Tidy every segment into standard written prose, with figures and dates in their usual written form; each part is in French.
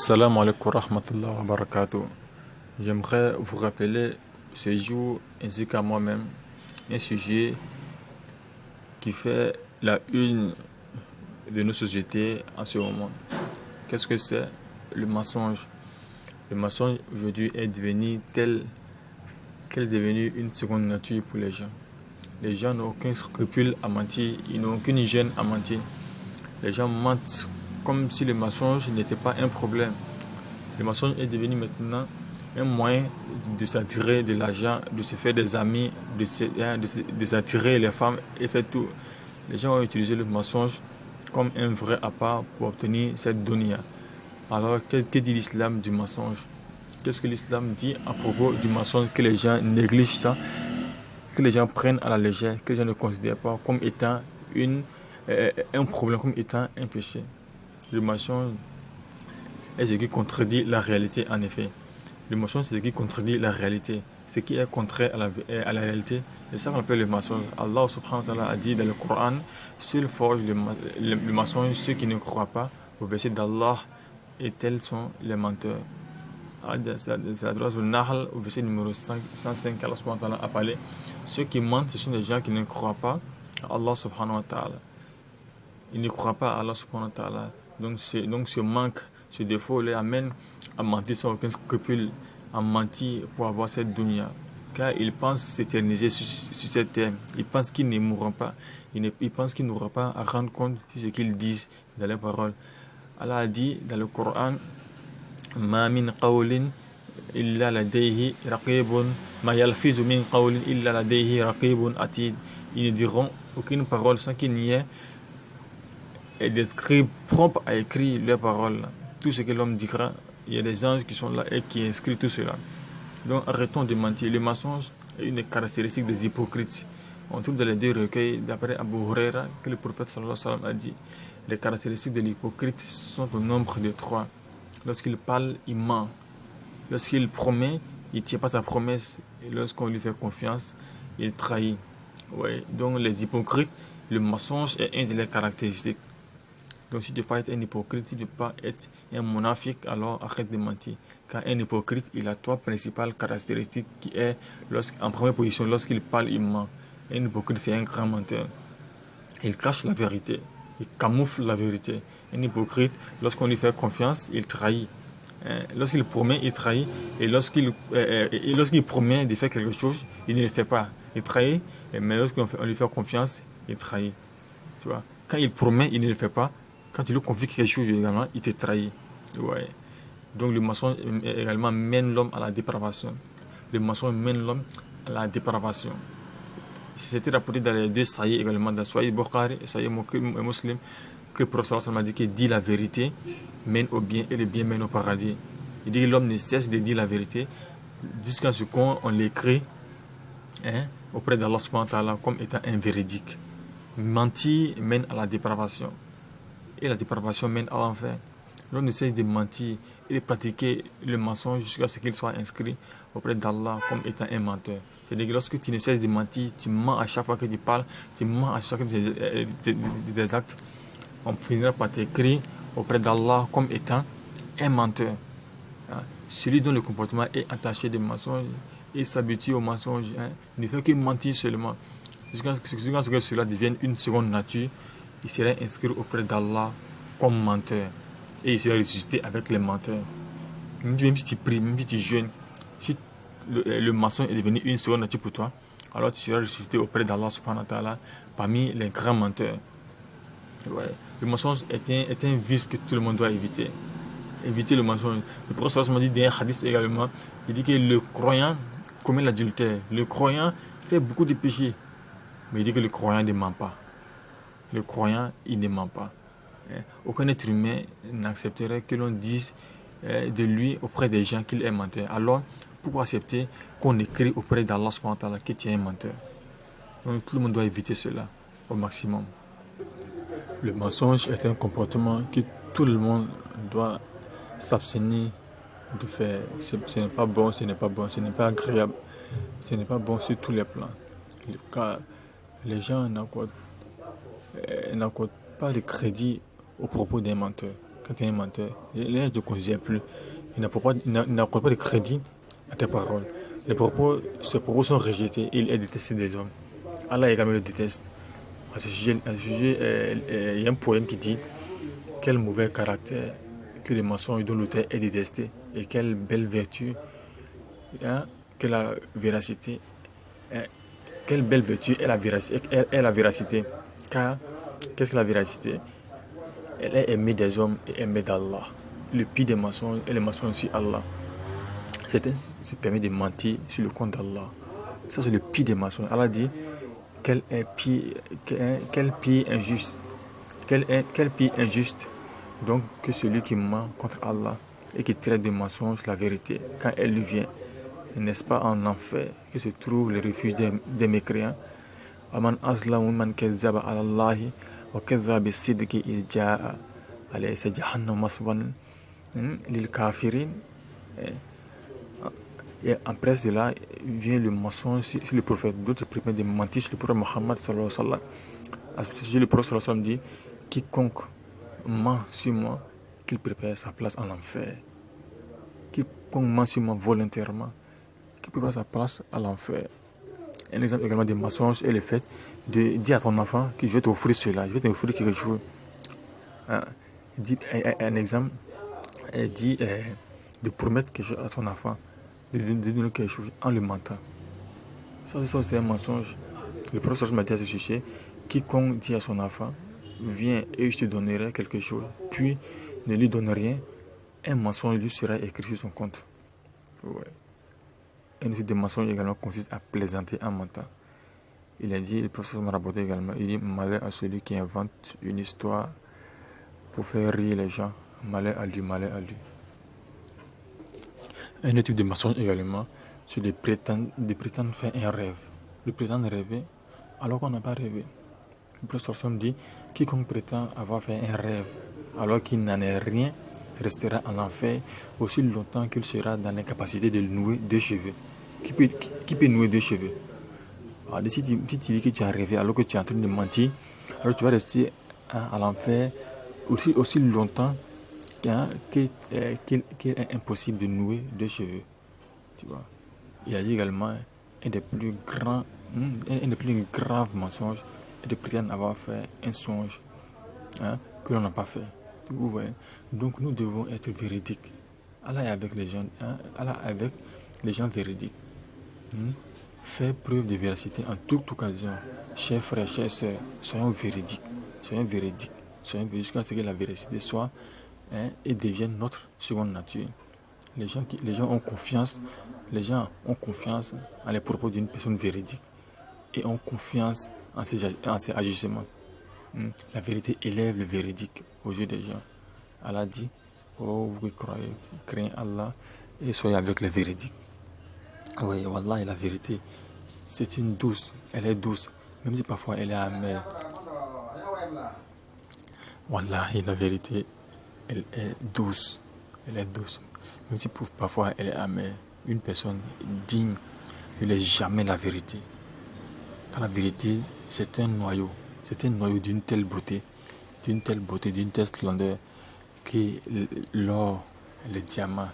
Assalamu alaikum wa rahmatullahi wa barakatuh. J'aimerais vous rappeler ce jour ainsi qu'à moi-même un sujet qui fait la une de nos sociétés en ce moment. Qu'est-ce que c'est? Le mensonge. Le mensonge aujourd'hui est devenu tel qu'elle est devenue une seconde nature pour les gens. Les gens n'ont aucun scrupule à mentir, ils n'ont aucune hygiène à mentir. Les gens mentent comme si le mensonge n'était pas un problème. Le mensonge est devenu maintenant un moyen de s'attirer de l'argent, de se faire des amis, de s'attirer les femmes et faire tout. Les gens ont utilisé le mensonge comme un vrai appât pour obtenir cette dunya. Alors, que dit l'islam du mensonge? Qu'est-ce que l'islam dit à propos du mensonge, que les gens négligent ça, que les gens prennent à la légère, que les gens ne considèrent pas comme étant un problème, comme étant un péché? Le mensonge est ce qui contredit la réalité, en effet. Le mensonge, c'est ce qui contredit la réalité. Ce qui est contraire à la réalité, c'est ça qu'on appelle le mensonge. Allah subhanahu wa ta'ala a dit dans le Coran: seul forge le mensonge ceux qui ne croient pas au verset d'Allah, et tels sont les menteurs. C'est la droite au Nahl, au verset numéro 105, Allah subhanahu wa ta'ala a parlé. Ceux qui mentent, ce sont des gens qui ne croient pas à Allah subhanahu wa ta'ala. Ils ne croient pas à Allah subhanahu wa ta'ala. Donc ce manque, ce défaut les amène à mentir sans aucun scrupule, à mentir pour avoir cette dunya. Car ils pensent s'éterniser sur cette terre. Ils pensent qu'ils ne mourront pas. Ils pensent qu'ils n'auront pas à rendre compte de ce qu'ils disent dans les paroles. Allah a dit dans le Coran: Ma min qawlin illa ladayhi raqibun ma yalfizu min qawlin illa ladayhi raqibun atid. Ils ne diront aucune parole sans qu'il n'y ait des scribes prompts à écrire leurs paroles. Tout ce que l'homme dira, il y a des anges qui sont là et qui inscrivent tout cela. Donc arrêtons de mentir. Le mensonge est une des caractéristiques des hypocrites. On trouve dans les deux recueils d'après Abu Huraira que le prophète sallallahu alayhi wa sallam a dit: les caractéristiques de l'hypocrite sont au nombre de 3. Lorsqu'il parle, il ment. Lorsqu'il promet, il ne tient pas sa promesse. Et lorsqu'on lui fait confiance, il trahit. Ouais. Donc les hypocrites, le mensonge est une de leurs caractéristiques. Donc si tu ne veux pas être un hypocrite, si tu ne veux pas être un monafik, alors arrête de mentir. Car un hypocrite, il a 3 principales caractéristiques qui est, en première position, lorsqu'il parle, il ment. Un hypocrite, c'est un grand menteur. Il cache la vérité, il camoufle la vérité. Un hypocrite, lorsqu'on lui fait confiance, il trahit. Lorsqu'il promet, il trahit. Et lorsqu'il promet de faire quelque chose, il ne le fait pas. Il trahit, mais lorsqu'on lui fait confiance, il trahit. Tu vois? Quand il promet, il ne le fait pas. Quand tu lui confies quelque chose également, il te trahit. Ouais. Donc le mensonge également mène l'homme à la dépravation. Le mensonge mène l'homme à la dépravation. C'était rapporté dans les 2 Sahih également, dans Sahih Bukhari et Sahih Muslim, que le prophète a dit que dit la vérité mène au bien et le bien mène au paradis. Il dit que l'homme ne cesse de dire la vérité jusqu'à ce qu'on l'écrit auprès d'Allah subhanahu wa ta'ala comme étant un véridique. Mentir mène à la dépravation. Et la dépravation mène à l'enfer. L'on ne cesse de mentir et de pratiquer le mensonge jusqu'à ce qu'il soit inscrit auprès d'Allah comme étant un menteur. C'est-à-dire que lorsque tu ne cesses de mentir, tu mens à chaque fois que tu parles, tu mens à chacun des actes, on finira par t'écrire auprès d'Allah comme étant un menteur. Celui dont le comportement est attaché de mensonge et s'habitue au mensonge, ne fait que mentir seulement. Jusqu'à ce que cela devienne une seconde nature, il serait inscrit auprès d'Allah comme menteur. Et il serait ressuscité avec les menteurs. Même si tu pries, même si tu jeûnes, si le mensonge est devenu une seconde nature pour toi, alors tu seras ressuscité auprès d'Allah subhanahu wa ta'ala parmi les grands menteurs. Ouais. Le mensonge est un vice que tout le monde doit éviter. Éviter le mensonge. Le prophète m'a dit dans un hadith également, il dit que le croyant commet l'adultère. Le croyant fait beaucoup de péchés. Mais il dit que le croyant ne ment pas. Le croyant, il ne ment pas. Aucun être humain n'accepterait que l'on dise de lui auprès des gens qu'il est menteur. Alors, pourquoi accepter qu'on écrit auprès d'Allah subhanahu wa ta'ala que tu es un menteur? Donc tout le monde doit éviter cela au maximum. Le mensonge est un comportement que tout le monde doit s'abstenir de faire. Ce n'est pas bon, ce n'est pas bon, ce n'est pas agréable, ce n'est pas bon sur tous les plans. Car les gens n'accordent pas de crédit aux propos d'un menteur. quand tu es un menteur, les gens ne te considèrent plus. Ils n'accordent pas de crédit à tes paroles. Ces propos sont rejetés et il est détesté des hommes. Allah également le déteste. À ce sujet, il y a un poème qui dit: quel mauvais caractère que les mensonges dont l'auteur est détesté, et quelle belle vertu que la véracité. Quelle belle vertu est la véracité. Car qu'est-ce que la véracité? Elle est aimée des hommes et aimée d'Allah. Le pire des mensonges est le mensonge sur Allah. Certains se permettent de mentir sur le compte d'Allah. Ça, c'est le pire des mensonges. Allah dit: quel pire injuste. Quel pire injuste donc que celui qui ment contre Allah et qui traite de mensonge la vérité quand elle lui vient. N'est-ce pas en enfer que se trouve le refuge des mécréants? Aman azlamu man kazzaba ala Allahi wa kazzaba bisidqi iz jaa alaysa jahannam maswan lil kafirin. Et après cela vient le mensonge sur le prophète. D'autres se permettent de mentir sur le prophète Muhammad sallallahu alayhi wa sallam. À ce sujet, le prophète sallallahu alayhi wa sallam dit: quiconque ment sur moi, qu'il prépare sa place en enfer. Quiconque ment sur moi volontairement, qu'il prépare sa place à l'enfer. Un exemple également des mensonges est le fait de dire à ton enfant que je vais t'offrir cela, je vais t'offrir quelque chose. Un exemple, dit de promettre quelque chose à ton enfant, de donner quelque chose en le mentant. Ça c'est un mensonge. Le professeur m'a dit à ce sujet: quiconque dit à son enfant, viens et je te donnerai quelque chose, puis ne lui donne rien, un mensonge lui sera écrit sur son compte. Ouais. Un des mensonges également consiste à plaisanter en mentant. Il a dit, le professeur m'a rapporté également, il dit: malheur à celui qui invente une histoire pour faire rire les gens. Malheur à lui, malheur à lui. Un autre type de mensonge également, c'est de prétendre faire un rêve. De prétendre rêver alors qu'on n'a pas rêvé. Le professeur me dit: quiconque prétend avoir fait un rêve alors qu'il n'en est rien restera en enfer aussi longtemps qu'il sera dans l'incapacité de nouer 2 cheveux. Qui peut nouer 2 cheveux? Alors, si tu dis que tu as rêvé alors que tu es en train de mentir, alors tu vas rester à l'enfer aussi longtemps qu'il est impossible de nouer 2 cheveux. Tu vois. Il a dit également un des plus graves mensonges est de prétendre avoir fait un songe que l'on n'a pas fait. Vous voyez? Donc nous devons être véridiques. Allah est avec les gens, Allah est avec les gens véridiques. Faire preuve de véracité en toute occasion. Chers frères, chères sœurs, soyons véridiques. Soyons véridiques jusqu'à ce que la véracité soit et devienne notre seconde nature. Les gens ont confiance en les propos d'une personne véridique et ont confiance en ses agissements. La vérité élève le véridique aux yeux des gens. Allah dit: oh, vous qui croyez, craignez Allah et soyez avec les véridiques. Oui, Wallah, la vérité, c'est une douce, elle est douce, même si parfois elle est amère. Wallah, la vérité, elle est douce, même si parfois elle est amère. Une personne digne ne laisse jamais la vérité. Car la vérité, c'est un noyau d'une telle beauté, d'une telle splendeur que l'or, les diamants,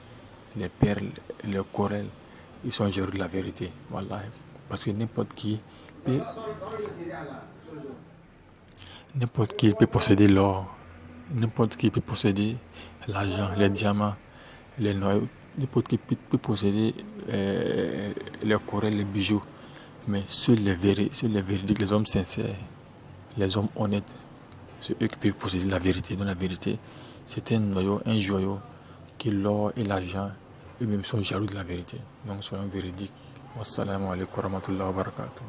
les perles, les coraux, ils sont jaloux de la vérité. Voilà. Parce que n'importe qui peut posséder l'or, n'importe qui peut posséder l'argent, les diamants, les noyaux, n'importe qui peut posséder les coraux, les bijoux. Mais seuls les véridiques, les hommes sincères, les hommes honnêtes, c'est eux qui peuvent posséder la vérité. Donc la vérité, c'est un noyau, un joyau, que l'or et l'argent, eux-mêmes sont jaloux de la vérité. Donc soyons véridiques. Wassalamu alaikum wa rahmatullahi wa barakatuh.